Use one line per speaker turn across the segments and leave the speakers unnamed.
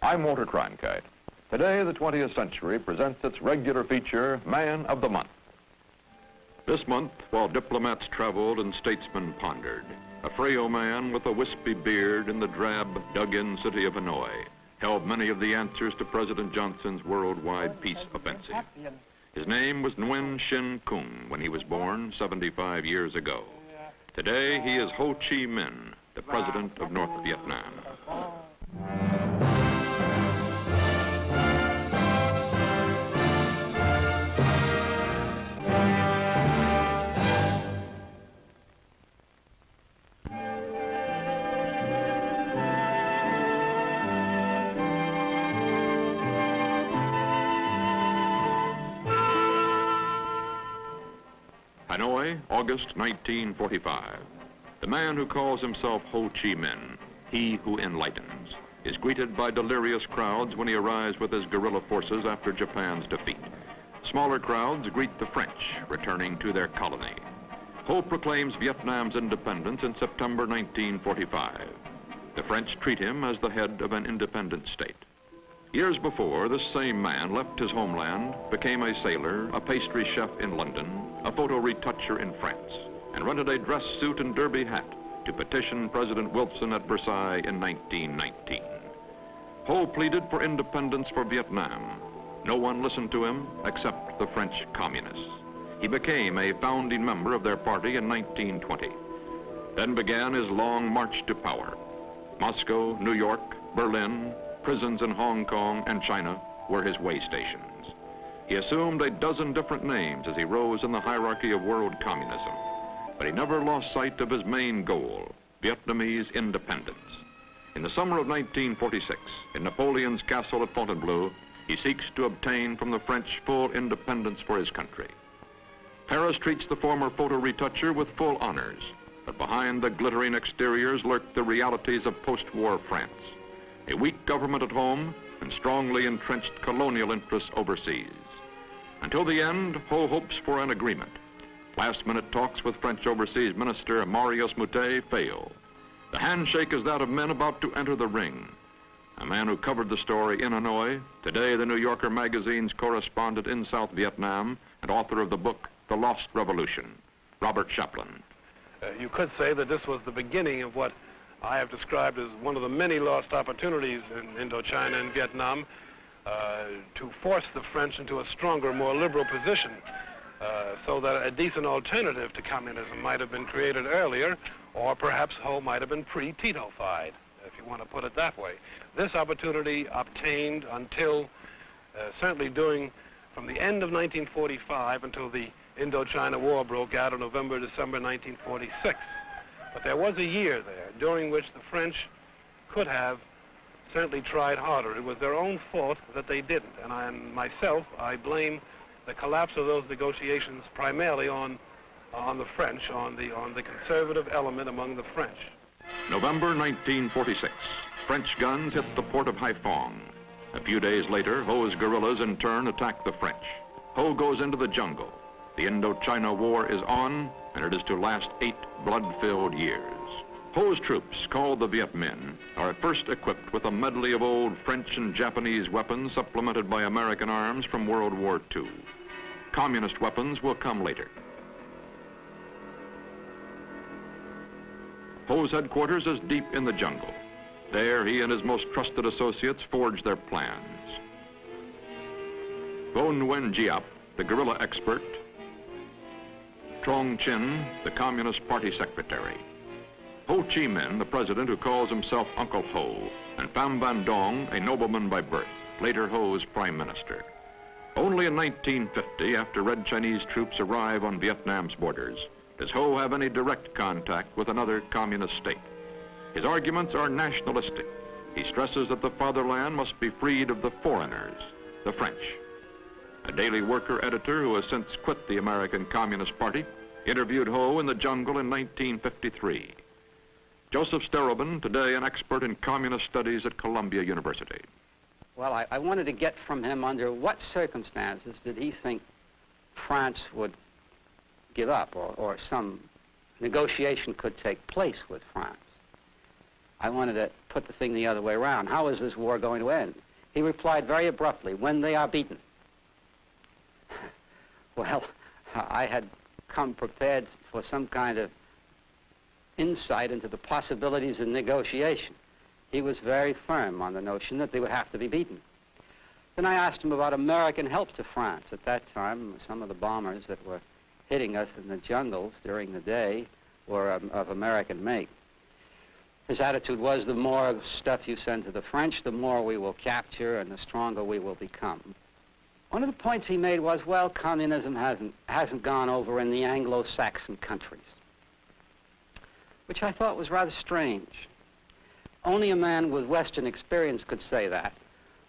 I'm Walter CRONKITE. Today, the 20th century presents its regular feature, Man of the Month.
This month, while diplomats traveled and statesmen pondered, a frail man with a wispy beard in the drab, dug-in city of Hanoi held many of the answers to President Johnson's worldwide peace offensive. His name was Nguyen Sinh Cung when he was born 75 years ago. Today, he is Ho Chi Minh, the president of North Vietnam. Hanoi, August 1945. The man who calls himself Ho Chi Minh, he who enlightens, is greeted by delirious crowds when he arrives with his guerrilla forces after Japan's defeat. Smaller crowds greet the French, returning to their colony. Ho proclaims Vietnam's independence in September 1945. The French treat him as the head of an independent state. Years before, this same man left his homeland, became a sailor, a pastry chef in London, a photo retoucher in France, and rented a dress suit and derby hat to petition President Wilson at Versailles in 1919. Ho pleaded for independence for Vietnam. No one listened to him except the French communists. He became a founding member of their party in 1920. Then began his long march to power. Moscow, New York, Berlin, prisons in Hong Kong and China were his way stations. He assumed a dozen different names as he rose in the hierarchy of world communism, but he never lost sight of his main goal, Vietnamese independence. In the summer of 1946, in Napoleon's castle at Fontainebleau, he seeks to obtain from the French full independence for his country. Paris treats the former photo retoucher with full honors, but behind the glittering exteriors lurk the realities of post-war France. A weak government at home and strongly entrenched colonial interests overseas. Until the end, Ho hopes for an agreement. Last-minute talks with French Overseas Minister Marius Moutet fail. The handshake is that of men about to enter the ring. A man who covered the story in Hanoi, today the New Yorker magazine's correspondent in South Vietnam and author of the book, The Lost Revolution, Robert Chaplin.
You could say that this was the beginning of what I have described as one of the many lost opportunities in Indochina and Vietnam to force the French into a stronger, more liberal position so that a decent alternative to communism might have been created earlier, or perhaps Ho might have been pre-Tito-fied, if you want to put it that way. This opportunity obtained until certainly from the end of 1945 until the Indochina War broke out in November, December 1946. But there was a year there during which the French could have certainly tried harder. It was their own fault that they didn't. And myself, I blame the collapse of those negotiations primarily on the French, on the conservative element among the French.
November 1946, French guns hit the port of Haiphong. A few days later, Ho's guerrillas in turn attack the French. Ho goes into the jungle. The Indochina War is on, and it is to last 8 blood-filled years. Ho's troops, called the Viet Minh, are at first equipped with a medley of old French and Japanese weapons supplemented by American arms from World War II. Communist weapons will come later. Ho's headquarters is deep in the jungle. There, he and his most trusted associates forge their plans. Vo Nguyen Giap, the guerrilla expert, Trong Chin, the Communist Party secretary, Ho Chi Minh, the president who calls himself Uncle Ho, and Pham Van Dong, a nobleman by birth, later Ho's prime minister. Only in 1950, after Red Chinese troops arrive on Vietnam's borders, does Ho have any direct contact with another communist state. His arguments are nationalistic. He stresses that the fatherland must be freed of the foreigners, the French. A daily worker editor who has since quit the American Communist Party interviewed Ho in the jungle in 1953. Joseph Sterobin, today an expert in communist studies at Columbia University.
Well, I wanted to get from him under what circumstances did he think France would give up or some negotiation could take place with France. I wanted to put the thing the other way around. How is this war going to end? He replied very abruptly, when they are beaten. Well, I had come prepared for some kind of insight into the possibilities of negotiation. He was very firm on the notion that they would have to be beaten. Then I asked him about American help to France. At that time, some of the bombers that were hitting us in the jungles during the day were of American make. His attitude was, the more stuff you send to the French, the more we will capture and the stronger we will become. One of the points he made was, well, communism hasn't gone over in the Anglo-Saxon countries, which I thought was rather strange. Only a man with Western experience could say that,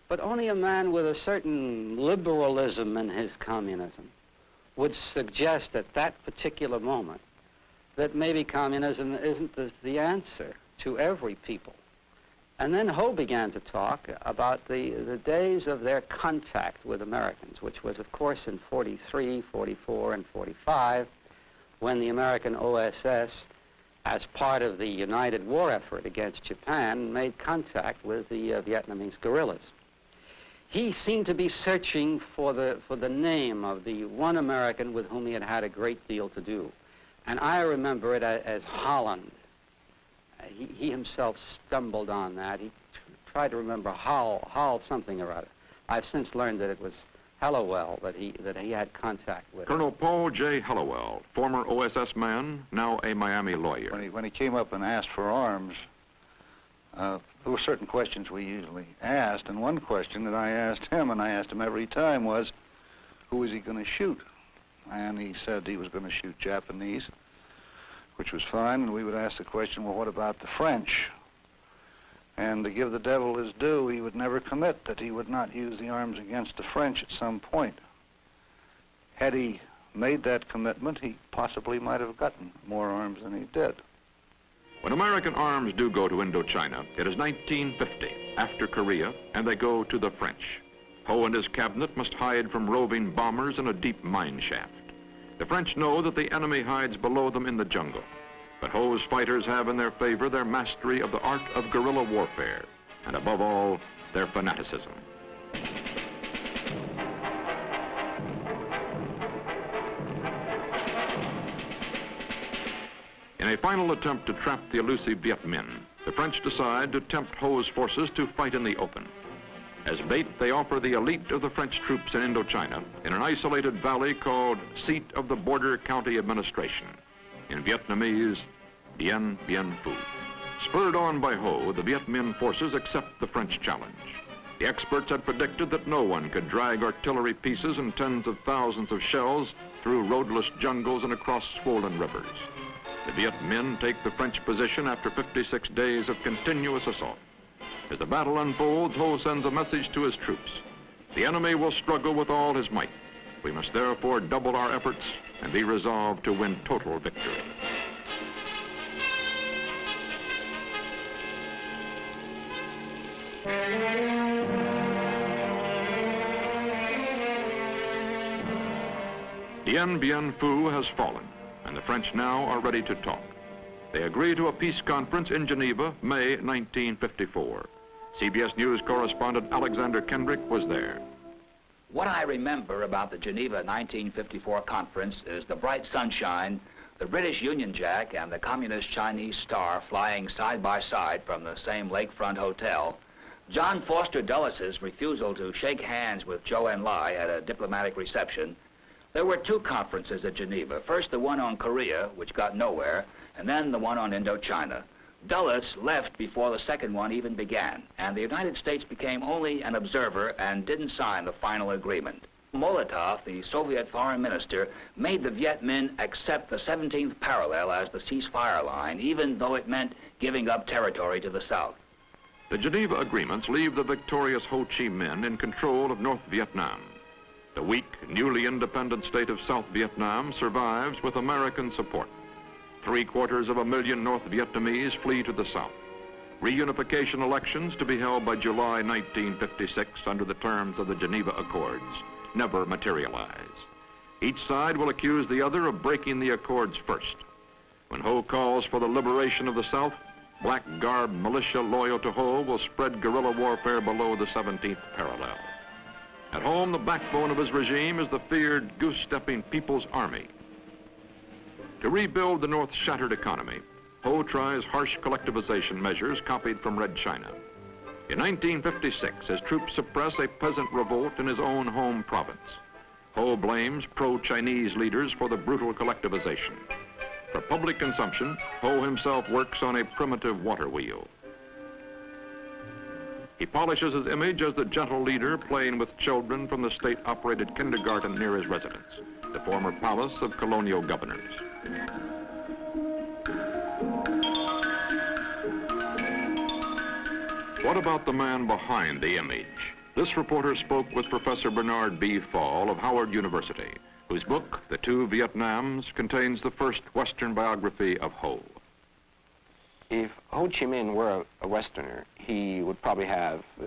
but only a man with a certain liberalism in his communism would suggest at that particular moment that maybe communism isn't the answer to every people. And then Ho began to talk about the days of their contact with Americans, which was, of course, in 43, 44, and 45, when the American OSS, as part of the united war effort against Japan, made contact with the Vietnamese guerrillas. He seemed to be searching for the name of the one American with whom he had had a great deal to do. And I remember it as Holland. He himself stumbled on that. He tried to remember Hall something or other. I've since learned that it was Hallowell that he had contact with.
Colonel Paul J. Hallowell, former OSS man, now a Miami lawyer.
When he came up and asked for arms, there were certain questions we usually asked, and one question that I asked him, and I asked him every time, was, who was he going to shoot? And he said he was going to shoot Japanese, which was fine, and we would ask the question, well, what about the French? And to give the devil his due, he would never commit that he would not use the arms against the French at some point. Had he made that commitment, he possibly might have gotten more arms than he did.
When American arms do go to Indochina, it is 1950, after Korea, and they go to the French. Ho and his cabinet must hide from roving bombers in a deep mine shaft. The French know that the enemy hides below them in the jungle, but Ho's fighters have in their favor their mastery of the art of guerrilla warfare, and above all, their fanaticism. In a final attempt to trap the elusive Viet Minh, the French decide to tempt Ho's forces to fight in the open. As bait, they offer the elite of the French troops in Indochina in an isolated valley called Seat of the Border County Administration. In Vietnamese, Dien Bien Phu. Spurred on by Ho, the Viet Minh forces accept the French challenge. The experts had predicted that no one could drag artillery pieces and tens of thousands of shells through roadless jungles and across swollen rivers. The Viet Minh take the French position after 56 days of continuous assault. As the battle unfolds, Ho sends a message to his troops. The enemy will struggle with all his might. We must therefore double our efforts and be resolved to win total victory. Dien Bien Phu has fallen, and the French now are ready to talk. They agree to a peace conference in Geneva, May 1954. CBS News correspondent Alexander Kendrick was there.
What I remember about the Geneva 1954 conference is the bright sunshine, the British Union Jack and the Communist Chinese Star flying side by side from the same lakefront hotel, John Foster Dulles' refusal to shake hands with Zhou Enlai at a diplomatic reception. There were two conferences at Geneva. First, the one on Korea, which got nowhere, and then the one on Indochina. Dulles left before the second one even began, and the United States became only an observer and didn't sign the final agreement. Molotov, the Soviet foreign minister, made the Viet Minh accept the 17th parallel as the ceasefire line, even though it meant giving up territory to the south.
The Geneva agreements leave the victorious Ho Chi Minh in control of North Vietnam. The weak, newly independent state of South Vietnam survives with American support. 750,000 North Vietnamese flee to the south. Reunification elections to be held by July 1956 under the terms of the Geneva Accords never materialize. Each side will accuse the other of breaking the accords first. When Ho calls for the liberation of the South, black-garbed militia loyal to Ho will spread guerrilla warfare below the 17th parallel. At home, the backbone of his regime is the feared goose-stepping People's Army. To rebuild the North's shattered economy, Ho tries harsh collectivization measures copied from Red China. In 1956, his troops suppress a peasant revolt in his own home province. Ho blames pro-Chinese leaders for the brutal collectivization. For public consumption, Ho himself works on a primitive water wheel. He polishes his image as the gentle leader playing with children from the state-operated kindergarten near his residence, the former palace of colonial governors. What about the man behind the image? This reporter spoke with Professor Bernard B. Fall of Howard University, whose book, The Two Vietnams, contains the first Western biography of Ho.
If Ho Chi Minh were a Westerner, he would probably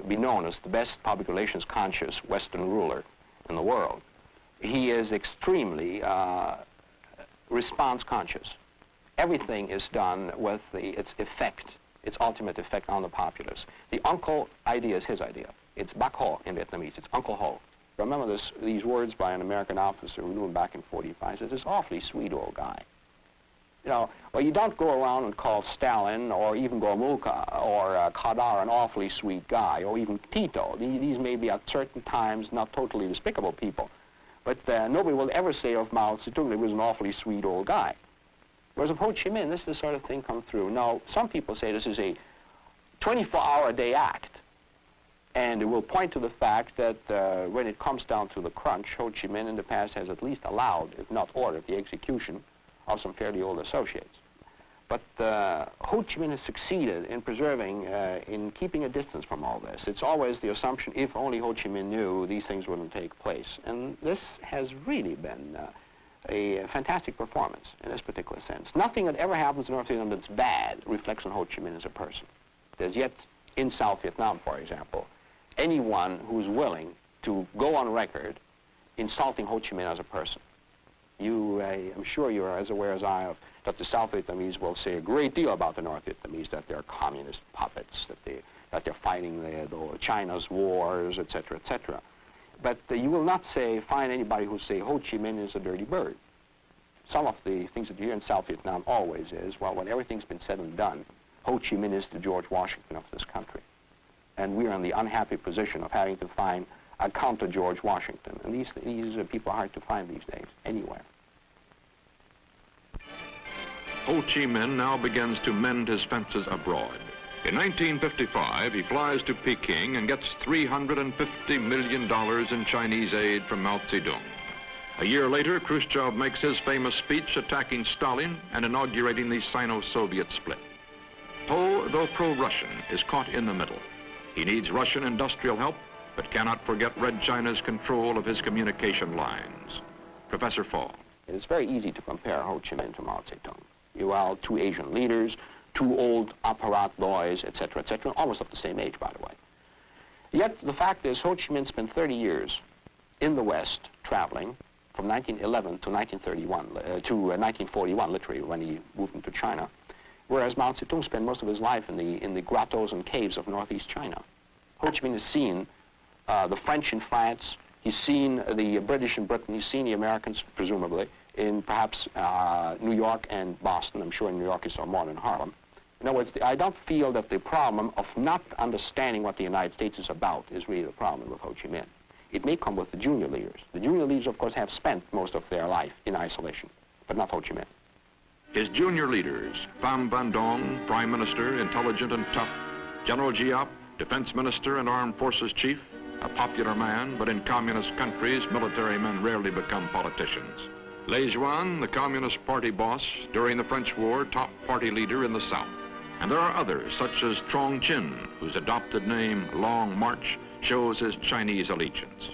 be known as the best public relations conscious Western ruler in the world. He is extremely response conscious. Everything is done with its effect, its ultimate effect on the populace. The uncle idea is his idea. It's Bác Ho in Vietnamese. It's Uncle Ho. Remember these words by an American officer who knew him back in 45. He says, this awfully sweet old guy. You know, well, you don't go around and call Stalin or even Gomulka or Khadr an awfully sweet guy, or even Tito. These may be at certain times not totally despicable people, but nobody will ever say of Mao Zedong he was an awfully sweet old guy. Whereas of Ho Chi Minh, this is the sort of thing come through. Now, some people say this is a 24-hour-a-day act, and it will point to the fact that when it comes down to the crunch, Ho Chi Minh in the past has at least allowed, if not ordered, the execution of some fairly old associates. But Ho Chi Minh has succeeded in preserving, in keeping a distance from all this. It's always the assumption, if only Ho Chi Minh knew, these things wouldn't take place. And this has really been a fantastic performance in this particular sense. Nothing that ever happens in North Vietnam that's bad reflects on Ho Chi Minh as a person. There's yet, in South Vietnam, for example, anyone who's willing to go on record insulting Ho Chi Minh as a person. I'm sure you're as aware as I of that the South Vietnamese will say a great deal about the North Vietnamese, that they're communist puppets, that they're fighting China's wars, etc., etc. But you will not find anybody who say Ho Chi Minh is a dirty bird. Some of the things that you hear in South Vietnam always is, well, when everything's been said and done, Ho Chi Minh is the George Washington of this country. And we are in the unhappy position of having to find a counter George Washington. And these people are hard to find these days, anywhere.
Ho Chi Minh now begins to mend his fences abroad. In 1955, he flies to Peking and gets $350 million in Chinese aid from Mao Zedong. A year later, Khrushchev makes his famous speech attacking Stalin and inaugurating the Sino-Soviet split. Ho, though pro-Russian, is caught in the middle. He needs Russian industrial help, but cannot forget Red China's control of his communication lines. Professor Fall.
It's very easy to compare Ho Chi Minh to Mao Zedong. You are two Asian leaders, two old apparat boys, etc., etc., almost of the same age, by the way. Yet the fact is, Ho Chi Minh spent 30 years in the West traveling from 1911 to 1941, literally, when he moved into China, whereas Mao Zedong spent most of his life in the grottos and caves of northeast China. Ho Chi Minh has seen the French in France, he's seen the British in Britain, he's seen the Americans, presumably, in perhaps New York and Boston. I'm sure in New York he saw more than Harlem. In other words, I don't feel that the problem of not understanding what the United States is about is really the problem with Ho Chi Minh. It may come with the junior leaders. The junior leaders, of course, have spent most of their life in isolation, but not Ho Chi Minh.
His junior leaders, Pham Van Dong, Prime Minister, intelligent and tough, General Giap, Defense Minister and Armed Forces Chief, a popular man, but in communist countries, military men rarely become politicians. Lê Duan, the Communist Party boss, during the French War, top party leader in the South. And there are others, such as Trong Chin, whose adopted name, Long March, shows his Chinese allegiance.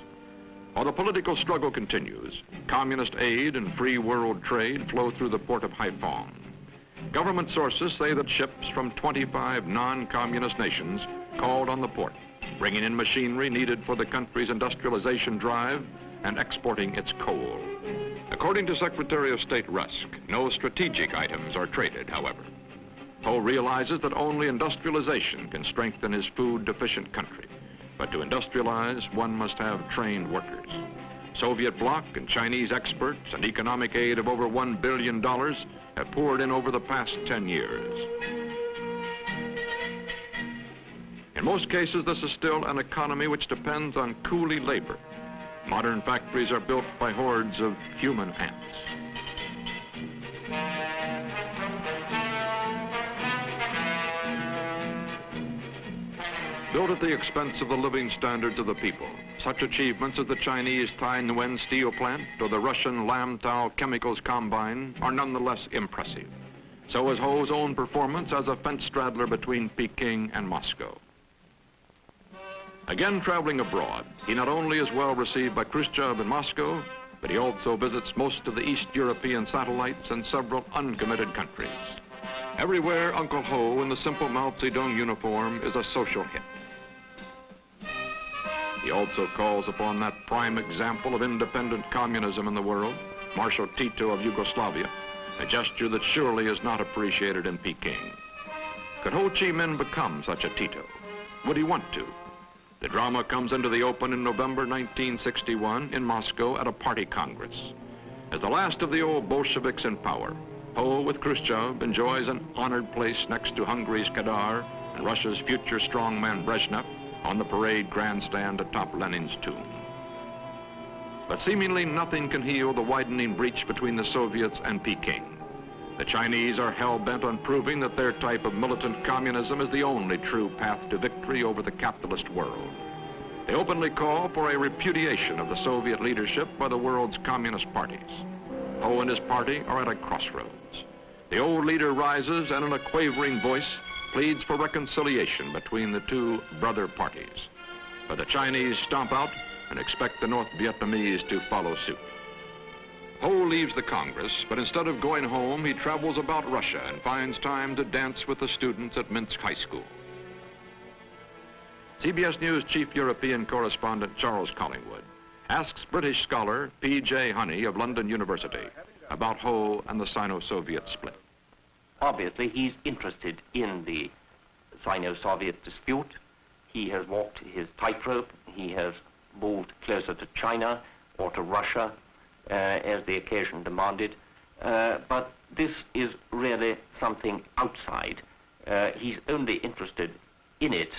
While the political struggle continues, communist aid and free world trade flow through the port of Haiphong. Government sources say that ships from 25 non-communist nations called on the port, bringing in machinery needed for the country's industrialization drive and exporting its coal. According to Secretary of State Rusk, no strategic items are traded, however. Ho realizes that only industrialization can strengthen his food-deficient country. But to industrialize, one must have trained workers. Soviet bloc and Chinese experts and economic aid of over $1 billion have poured in over the past 10 years. In most cases, this is still an economy which depends on coolie labor. Modern factories are built by hordes of human ants. Built at the expense of the living standards of the people, such achievements as the Chinese Tai Nguyen steel plant or the Russian Lam-Tao chemicals combine are nonetheless impressive. So is Ho's own performance as a fence straddler between Peking and Moscow. Again traveling abroad, he not only is well received by Khrushchev in Moscow, but he also visits most of the East European satellites and several uncommitted countries. Everywhere, Uncle Ho in the simple Mao Zedong uniform is a social hit. He also calls upon that prime example of independent communism in the world, Marshal Tito of Yugoslavia, a gesture that surely is not appreciated in Peking. Could Ho Chi Minh become such a Tito? Would he want to? The drama comes into the open in November 1961 in Moscow at a party congress. As the last of the old Bolsheviks in power, Ho, with Khrushchev, enjoys an honored place next to Hungary's Kadar and Russia's future strongman Brezhnev on the parade grandstand atop Lenin's tomb. But seemingly nothing can heal the widening breach between the Soviets and Peking. The Chinese are hell-bent on proving that their type of militant communism is the only true path to victory over the capitalist world. They openly call for a repudiation of the Soviet leadership by the world's communist parties. Ho and his party are at a crossroads. The old leader rises and in a quavering voice pleads for reconciliation between the two brother parties. But the Chinese stomp out and expect the North Vietnamese to follow suit. Ho leaves the Congress, but instead of going home, he travels about Russia and finds time to dance with the students at Minsk High School. CBS News chief European correspondent Charles Collingwood asks British scholar P.J. Honey of London University about Ho and the Sino-Soviet split.
Obviously, he's interested in the Sino-Soviet dispute. He has walked his tightrope. He has moved closer to China or to Russia as the occasion demanded. But this is really something outside. He's only interested in it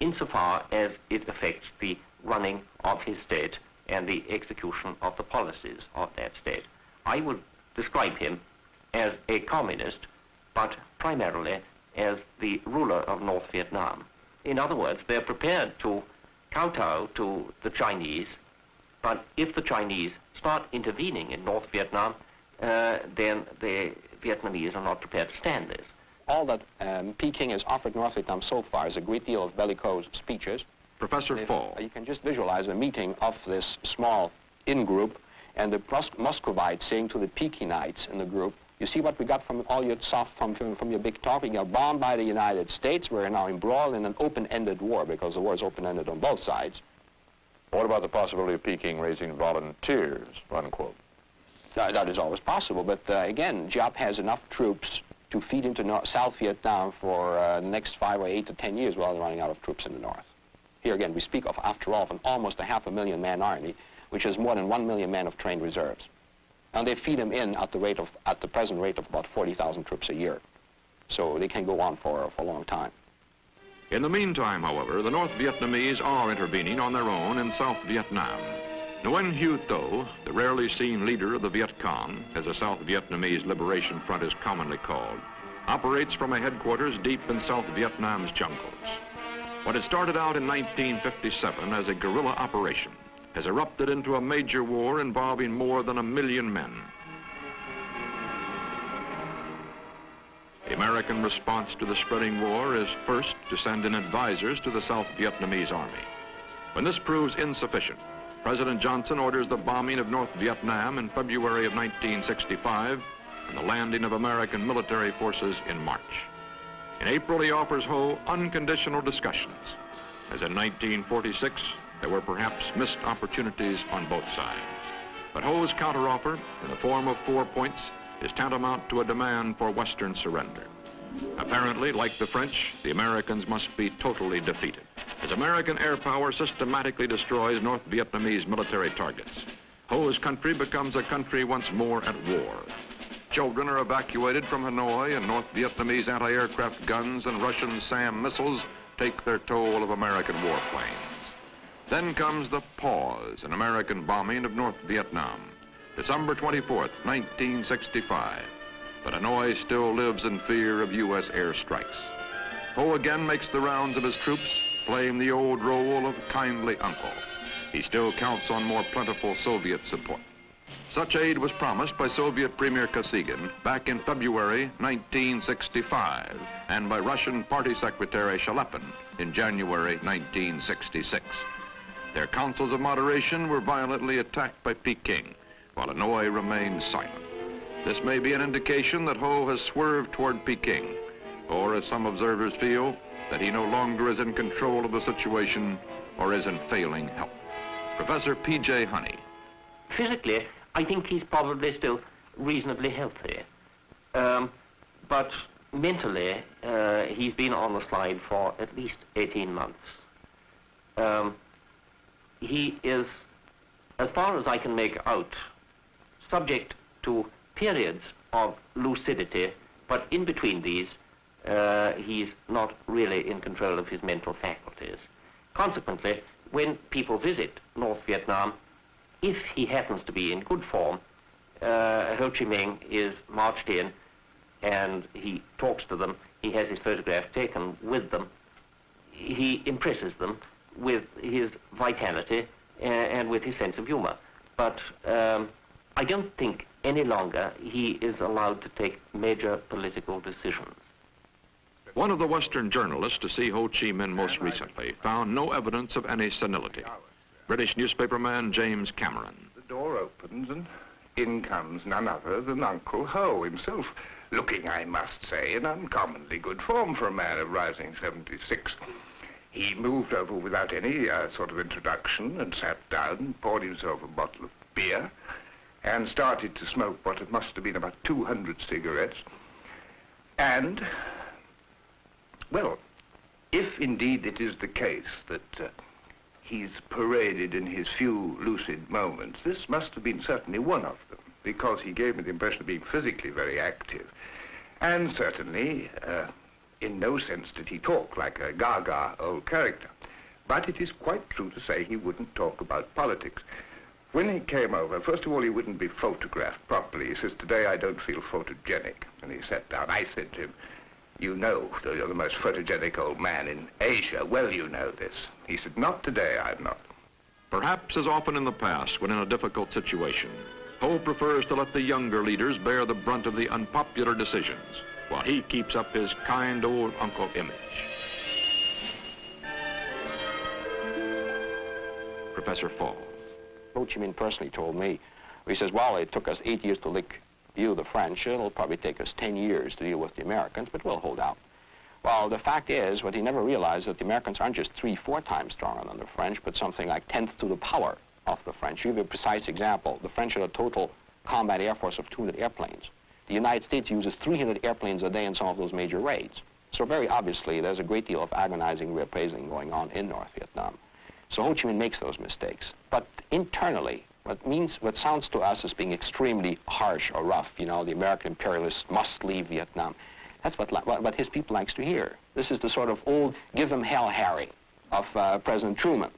insofar as it affects the running of his state and the execution of the policies of that state. I would describe him as a communist, but primarily as the ruler of North Vietnam. In other words, they're prepared to kowtow to the Chinese, but if the Chinese start intervening in North Vietnam, then the Vietnamese are not prepared to stand this.
All that Peking has offered North Vietnam so far is a great deal of bellicose speeches.
Professor Fall.
You can just visualize a meeting of this small in-group and the Muscovites saying to the Pekingites in the group, you see what we got from all your soft from your big talk? We got bombed by the United States. We're now embroiled in an open-ended war because the war is open-ended on both sides.
What about the possibility of Peking raising volunteers, unquote?
That is always possible, but again, Giap has enough troops to feed into South Vietnam for the next 5 or 8 to 10 years while they're running out of troops in the north. Here again, we speak of, after all, of almost a 500,000-man army, which has more than 1 million men of trained reserves. And they feed them in at the present rate of about 40,000 troops a year. So they can go on for a long time.
In the meantime, however, the North Vietnamese are intervening on their own in South Vietnam. Nguyen Hue Tho, the rarely seen leader of the Viet Cong, as the South Vietnamese Liberation Front is commonly called, operates from a headquarters deep in South Vietnam's jungles. What had started out in 1957 as a guerrilla operation has erupted into a major war involving more than 1 million men. The American response to the spreading war is first to send in advisors to the South Vietnamese army. When this proves insufficient, President Johnson orders the bombing of North Vietnam in February of 1965 and the landing of American military forces in March. In April, he offers Ho unconditional discussions, as in 1946, there were perhaps missed opportunities on both sides. But Ho's counteroffer, in the form of 4 points, is tantamount to a demand for Western surrender. Apparently, like the French, the Americans must be totally defeated, as American air power systematically destroys North Vietnamese military targets. Ho's country becomes a country once more at war. Children are evacuated from Hanoi, and North Vietnamese anti-aircraft guns and Russian SAM missiles take their toll of American warplanes. Then comes the pause in American bombing of North Vietnam, December 24th, 1965. But Hanoi still lives in fear of U.S. airstrikes. Ho again makes the rounds of his troops, playing the old role of kindly uncle. He still counts on more plentiful Soviet support. Such aid was promised by Soviet Premier Kosygin back in February 1965 and by Russian Party Secretary Shalepin in January 1966. Their councils of moderation were violently attacked by Peking, while Hanoi remained silent. This may be an indication that Ho has swerved toward Peking, or as some observers feel, that he no longer is in control of the situation or is in failing health. Professor P.J. Honey.
Physically, I think he's probably still reasonably healthy. But mentally, he's been on the slide for at least 18 months. He is, as far as I can make out, subject to periods of lucidity, but in between these, he's not really in control of his mental faculties. Consequently, when people visit North Vietnam, if he happens to be in good form, Ho Chi Minh is marched in and he talks to them, he has his photograph taken with them, he impresses them with his vitality and with his sense of humor. But I don't think any longer he is allowed to take major political decisions.
One of the Western journalists to see Ho Chi Minh most recently found no evidence of any senility. British newspaperman James Cameron.
The door opens and in comes none other than Uncle Ho himself, looking, I must say, in uncommonly good form for a man of rising 76. He moved over without any sort of introduction and sat down and poured himself a bottle of beer and started to smoke what it must have been about 200 cigarettes. And, well, if indeed it is the case that he's paraded in his few lucid moments, this must have been certainly one of them, because he gave me the impression of being physically very active. And certainly, in no sense did he talk like a gaga old character. But it is quite true to say he wouldn't talk about politics. When he came over, first of all, he wouldn't be photographed properly. He says, "Today I don't feel photogenic." And he sat down. I said to him, "You know that you're the most photogenic old man in Asia. Well, you know this." He said, "Not today, I'm not."
Perhaps as often in the past, when in a difficult situation, Ho prefers to let the younger leaders bear the brunt of the unpopular decisions, while he keeps up his kind old uncle image. Professor Fall.
Ho Chi Minh personally told me, he says, well, it took us 8 years to lick you, the French. It'll probably take us 10 years to deal with the Americans, but we'll hold out. Well, the fact is, what he never realized, that the Americans aren't just 3-4 times stronger than the French, but something like 10th to the power of the French. To give you a precise example, the French had a total combat air force of 200 airplanes. The United States uses 300 airplanes a day in some of those major raids. So very obviously, there's a great deal of agonizing reappraising going on in North Vietnam. So Ho Chi Minh makes those mistakes. But internally, what sounds to us as being extremely harsh or rough, you know, the American imperialists must leave Vietnam, that's what his people likes to hear. This is the sort of old give 'em hell Harry of President Truman.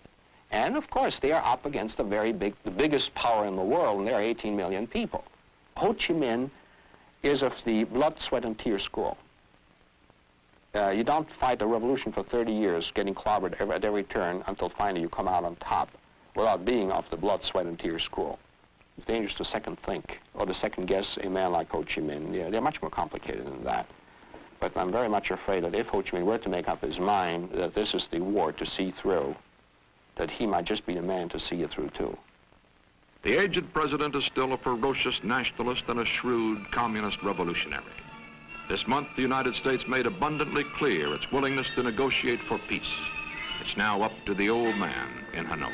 And of course, they are up against the biggest power in the world, and there are 18 million people. Ho Chi Minh is of the blood, sweat, and tears school. You don't fight a revolution for 30 years, getting clobbered at every turn until finally you come out on top without being of the blood, sweat, and tears school. It's dangerous to second think or to second guess a man like Ho Chi Minh. Yeah, they're much more complicated than that. But I'm very much afraid that if Ho Chi Minh were to make up his mind that this is the war to see through, that he might just be the man to see it through too.
The aged president is still a ferocious nationalist and a shrewd communist revolutionary. This month, the United States made abundantly clear its willingness to negotiate for peace. It's now up to the old man in Hanoi.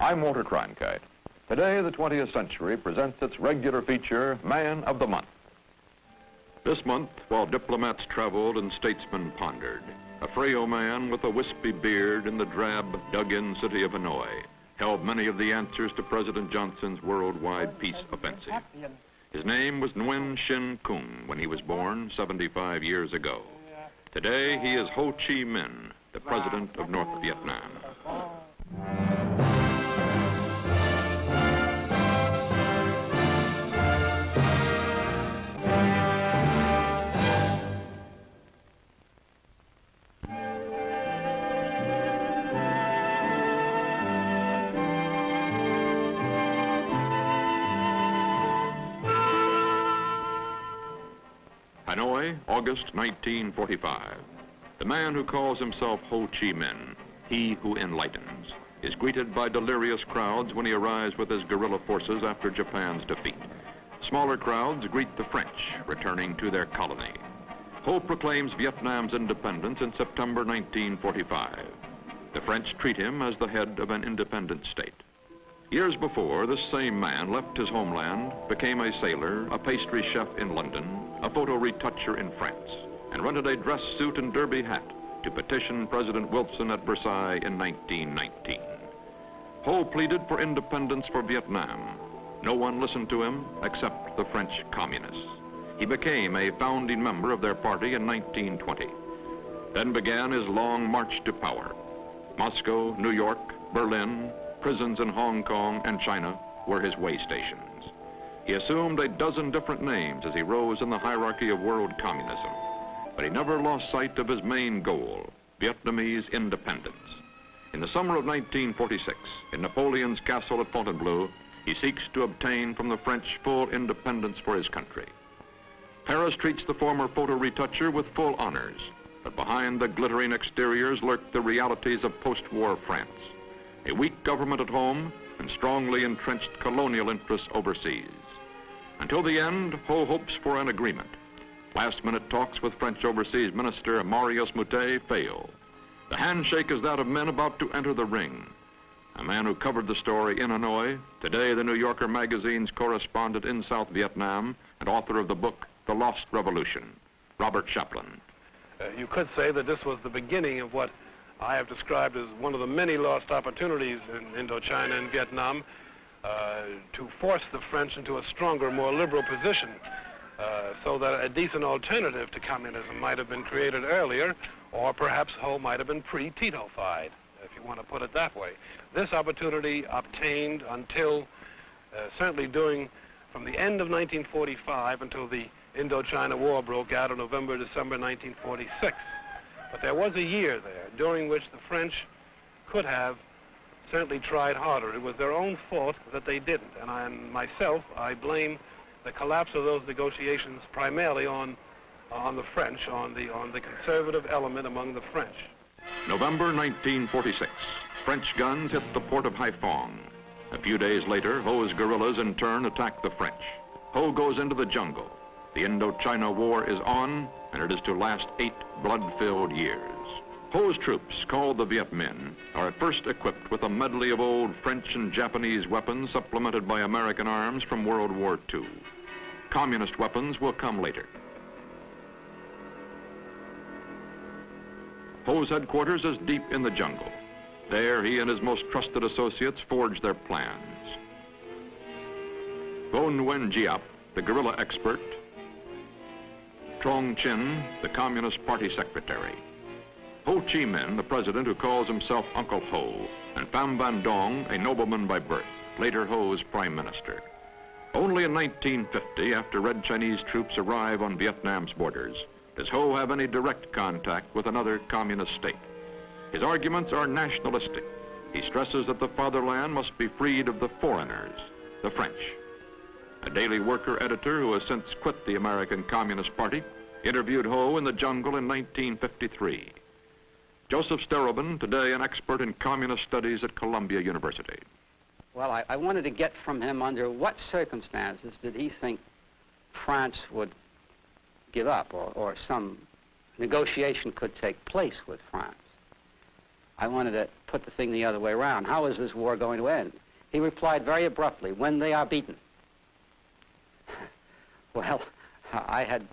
I'm Walter CRONKITE. Today, the 20th Century presents its regular feature, Man of the Month.
This month, while diplomats traveled and statesmen pondered, a frail man with a wispy beard in the drab, dug-in city of Hanoi held many of the answers to President Johnson's worldwide peace offensive. His name was Nguyen Sinh Cung when he was born 75 years ago. Today, he is Ho Chi Minh, the president of North Vietnam. Hanoi, August 1945. The man who calls himself Ho Chi Minh, he who enlightens, is greeted by delirious crowds when he arrives with his guerrilla forces after Japan's defeat. Smaller crowds greet the French, returning to their colony. Ho proclaims Vietnam's independence in September 1945. The French treat him as the head of an independent state. Years before, this same man left his homeland, became a sailor, a pastry chef in London, a photo retoucher in France, and rented a dress suit and derby hat to petition President Wilson at Versailles in 1919. Ho pleaded for independence for Vietnam. No one listened to him except the French communists. He became a founding member of their party in 1920. Then began his long march to power. Moscow, New York, Berlin, prisons in Hong Kong and China were his way stations. He assumed a dozen different names as he rose in the hierarchy of world communism, but he never lost sight of his main goal, Vietnamese independence. In the summer of 1946, in Napoleon's castle at Fontainebleau, he seeks to obtain from the French full independence for his country. Paris treats the former photo retoucher with full honors, but behind the glittering exteriors lurk the realities of post-war France. A weak government at home and strongly entrenched colonial interests overseas. Until the end, Ho hopes for an agreement. Last-minute talks with French Overseas Minister Marius Moutet fail. The handshake is that of men about to enter the ring. A man who covered the story in Hanoi, today the New Yorker magazine's correspondent in South Vietnam and author of the book, The Lost Revolution, Robert Chaplin.
You could say that this was the beginning of what I have described as one of the many lost opportunities in Indochina and Vietnam to force the French into a stronger, more liberal position so that a decent alternative to communism might have been created earlier, or perhaps Ho might have been pre-Tito-fied, if you want to put it that way. This opportunity obtained until certainly from the end of 1945 until the Indochina War broke out in November, December 1946. But there was a year there during which the French could have certainly tried harder. It was their own fault that they didn't. And myself, I blame the collapse of those negotiations primarily on the French, on the conservative element among the French.
November 1946, French guns hit the port of Haiphong. A few days later, Ho's guerrillas in turn attack the French. Ho goes into the jungle. The Indochina War is on, and it is to last 8 blood-filled years. Ho's troops, called the Viet Minh, are at first equipped with a medley of old French and Japanese weapons supplemented by American arms from World War II. Communist weapons will come later. Ho's headquarters is deep in the jungle. There, he and his most trusted associates forge their plans. Vo Nguyen Giap, the guerrilla expert, Trong Chin, the Communist Party secretary, Ho Chi Minh, the president who calls himself Uncle Ho, and Pham Van Dong, a nobleman by birth, later Ho's prime minister. Only in 1950, after Red Chinese troops arrive on Vietnam's borders, does Ho have any direct contact with another communist state. His arguments are nationalistic. He stresses that the fatherland must be freed of the foreigners, the French. A daily worker editor who has since quit the American Communist Party interviewed Ho in the jungle in 1953. Joseph Sterobin, today an expert in communist studies at Columbia University.
Well, I wanted to get from him under what circumstances did he think France would give up or some negotiation could take place with France. I wanted to put the thing the other way around. How is this war going to end? He replied very abruptly, when they are beaten. Well, I had